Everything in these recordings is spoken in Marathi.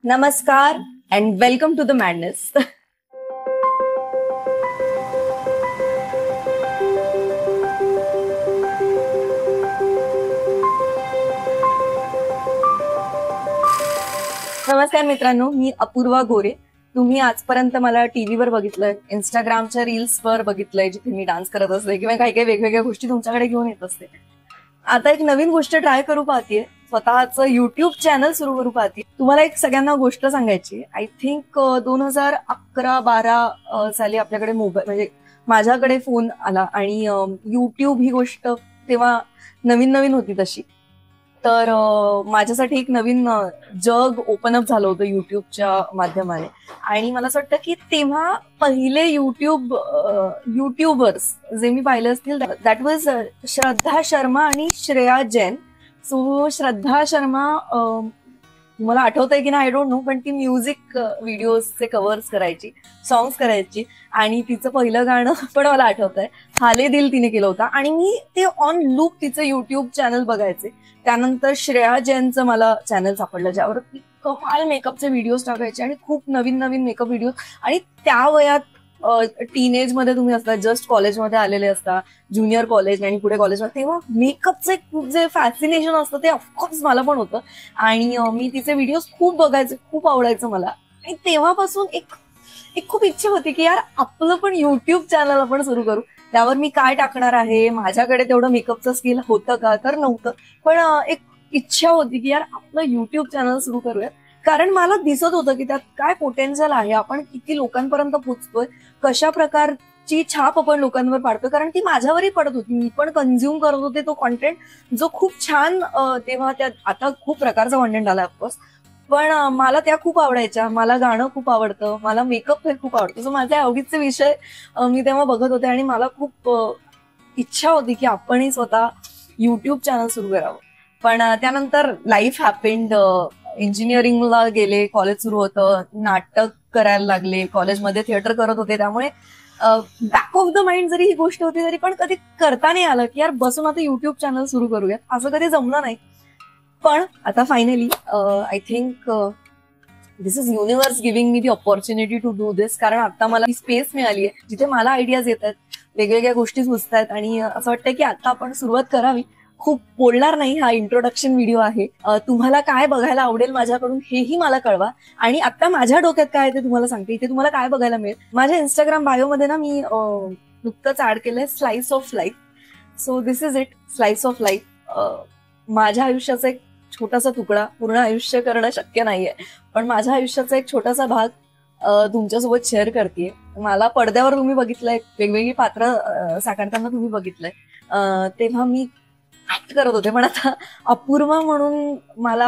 नमस्कार and welcome to the madness. नमस्कार मित्रांनो, मी अपूर्वा गोरे. तुम्ही आजपर्यंत मला टीव्हीवर बघितलंय, इंस्टाग्रामच्या रील्सवर बघितलंय, जिथे मी डान्स करत असते किंवा काही काही वेगवेगळ्या गोष्टी तुमच्याकडे घेऊन येत असते. आता एक नवीन गोष्ट ट्राय करू पाहतीये, स्वतःचं युट्यूब चॅनल सुरू करू पाहते. तुम्हाला एक सगळ्यांना गोष्ट सांगायची. आय थिंक 2011-12 साली आपल्याकडे मोबाईल म्हणजे माझ्याकडे फोन आला आणि युट्यूब ही गोष्ट तेव्हा नवीन नवीन होती तशी. तर माझ्यासाठी एक नवीन जग ओपन अप झालं होतं युट्यूबच्या माध्यमाने. आणि मला असं वाटतं की तेव्हा पहिले युट्यूबर्स जे मी पाहिले असतील दॅट वॉज श्रद्धा शर्मा आणि श्रेया जैन. सो श्रद्धा शर्मा मला आठवतंय की नाही आय डोंट नो, पण ती म्युझिक व्हिडिओजचे कव्हर्स करायची, सॉंग्स करायची. आणि तिचं पहिलं गाणं पण मला आठवतंय, हाले दिल तिने केलं होतं. आणि मी ते ऑन लूप तिचं युट्यूब चॅनल बघायचे. त्यानंतर श्रेया जैनचं मला चॅनल सापडलं, ज्यावर ती कमाल मेकअपचे व्हिडिओज टाकायचे आणि खूप नवीन नवीन मेकअप व्हिडिओ. आणि त्या वयात टीनेज मध्ये तुम्ही असता, जस्ट कॉलेजमध्ये आलेले असता, ज्युनियर कॉलेज आणि पुढे कॉलेजमध्ये, तेव्हा मेकअपचं जे फॅसिनेशन असतं ते ऑफकोर्स मला पण होतं. आणि मी तिचे व्हिडिओज खूप बघायचे, खूप आवडायचं मला. आणि तेव्हापासून एक खूप इच्छा होती की यार आपलं पण युट्यूब चॅनल आपण सुरू करू. त्यावर मी काय टाकणार आहे, माझ्याकडे तेवढं मेकअपचं स्किल होतं का, तर नव्हतं. पण एक इच्छा होती की यार आपलं युट्यूब चॅनल सुरू करूया. कारण मला दिसत होतं की त्यात काय पोटेन्शियल आहे, आपण किती लोकांपर्यंत पोहोचतोय, कशा प्रकारची छाप आपण लोकांवर पाडतोय. कारण ती माझ्यावरही पडत होती, मी पण कन्झ्युम करत होते तो कॉन्टेंट, जो खूप छान तेव्हा त्यात आता खूप प्रकारचा कॉन्टेंट आला ऑफकोर्स, पण मला त्या खूप आवडायच्या. मला गाणं खूप आवडतं, मला मेकअप हे खूप आवडतं. सो माझ्या आवडीचे विषय मी तेव्हा बघत होते आणि मला खूप इच्छा होती की आपणही स्वतः युट्यूब चॅनल सुरू करावं. पण त्यानंतर लाईफ हॅपेंड. इंजिनिअरिंगला गेले, कॉलेज सुरू होतं, नाटक करायला लागले, कॉलेजमध्ये थिएटर करत होते. त्यामुळे बॅक ऑफ द माइंड जरी ही गोष्ट होती तरी पण कधी करता नाही आलं की यार बसून आता युट्यूब चॅनल सुरू करूयात, असं कधी जमलं नाही. पण आता finally I think this is universe giving me the opportunity to do this. कारण आता मला स्पेस मिळाली आहे जिथे मला आयडियाज येत आहेत, वेगवेगळ्या गोष्टी सुचतायत आणि असं वाटतंय की आता आपण सुरुवात करावी. खूप बोलणार नाही, हा इंट्रोडक्शन व्हिडिओ आहे. तुम्हाला काय बघायला आवडेल माझ्याकडून हेही मला कळवा. आणि आता माझ्या डोक्यात काय आहे ते तुम्हाला सांगते. इथे तुम्हाला काय बघायला मिळेल, माझ्या इंस्टाग्राम बायोमध्ये ना मी नुकतंच ऍड केलंय slice of life. So this is it, slice of life. माझ्या आयुष्याचा एक छोटासा तुकडा, पूर्ण आयुष्य करणं शक्य नाहीये, पण माझ्या आयुष्याचा एक छोटासा भाग तुमच्यासोबत शेअर करतेय. मला पडद्यावर तुम्ही बघितलंय, वेगवेगळी पात्र साकारताना तुम्ही बघितलंय, तेव्हा मी ऍक्ट करत होते. पण आता अपूर्वा म्हणून मला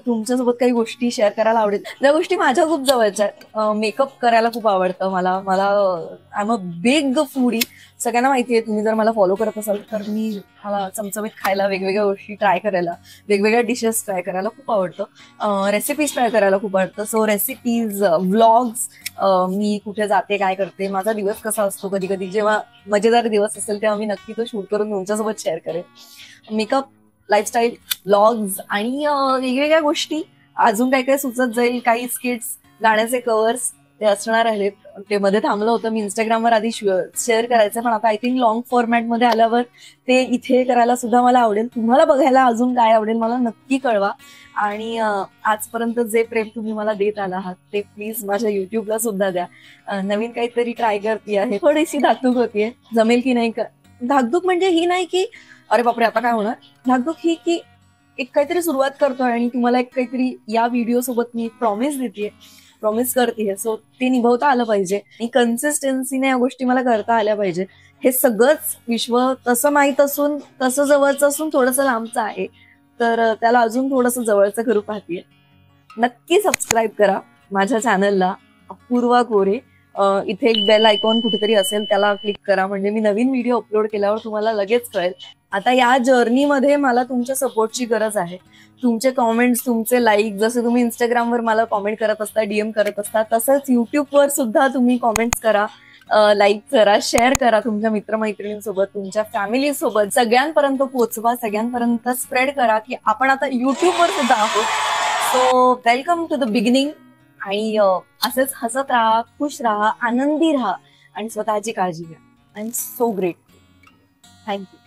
तुमच्यासोबत काही गोष्टी शेअर करायला आवडेल, ज्या गोष्टी माझ्या खूप जवळच्या आहेत. मेकअप करायला खूप आवडतं मला. I am a big foodie. सगळ्यांना माहितीये, तुम्ही जर मला फॉलो करत असाल तर मला चमचमीत खायला, वेगवेगळ्या गोष्टी ट्राय करायला, वेगवेगळ्या डिशेस ट्राय करायला खूप आवडतं, रेसिपीज ट्राय करायला खूप आवडतं. सो रेसिपीज, व्लॉग्स, मी कुठे जाते, काय करते, माझा दिवस कसा असतो, कधी कधी जेव्हा मजेदार दिवस असेल तेव्हा मी नक्की तो शूट करून तुमच्यासोबत शेअर करेन. मेकअप, लाईफस्टाईल, व्लॉग्स आणि वेगवेगळ्या गोष्टी अजून काय काय सुचत जाईल. काही स्किट्स, गाण्याचे कव्हर्स ते असणार आहेत. ते मध्ये थांबलं होतं, मी इंस्टाग्रामवर आधी शेअर करायचं, पण आता आय थिंक लॉंग फॉर्मॅटमध्ये आल्यावर ते इथे करायला सुद्धा मला आवडेल. तुम्हाला बघायला अजून काय आवडेल मला नक्की कळवा. आणि आजपर्यंत जे प्रेम तुम्ही मला देत आला आहात ते प्लीज माझ्या युट्यूबला सुद्धा द्या. नवीन काहीतरी ट्राय करते आहे, थोडीशी धाकधूक होतीये, जमेल की नाही. धाकधूक म्हणजे ही नाही की अरे बापरे आता काय होणार, धाकधूक ही की एक काहीतरी सुरुवात करतोय आणि तुम्हाला एक काहीतरी या व्हिडिओ सोबत मी प्रॉमिस करतेय. सो ते निभवता आलं पाहिजे आणि कन्सिस्टन्सीने या गोष्टी मला करता आल्या पाहिजे. हे सगळंच विश्व तसं माहीत असून, तसं जवळचं असून थोडंसं लांबचं आहे, तर त्याला अजून थोडंसं जवळचं करू पाहतेय. नक्की सबस्क्राईब करा माझ्या चॅनलला, अपूर्वा गोरे. इथे एक बेल आयकॉन कुठेतरी असेल, त्याला क्लिक करा, म्हणजे मी नवीन व्हिडिओ अपलोड केल्यावर तुम्हाला लगेच कळेल. आता या जर्नीमध्ये मला तुमच्या सपोर्टची गरज आहे. तुमचे कॉमेंट्स, तुमचे लाईक, जसे तुम्ही इंस्टाग्रामवर मला कॉमेंट करत असता, डीएम करत असता, तसंच युट्यूबवर सुद्धा तुम्ही कॉमेंट्स करा, लाईक करा, शेअर करा तुमच्या मित्रमैत्रिणींसोबत, तुमच्या फॅमिली सोबत. सगळ्यांपर्यंत पोहोचवा, सगळ्यांपर्यंत स्प्रेड करा की आपण आता युट्यूबवर सुद्धा आहोत. So welcome to the beginning. आणि असंच हसत राहा, खुश राहा, आनंदी राहा आणि स्वतःची काळजी घ्या. I am so great. Thank you.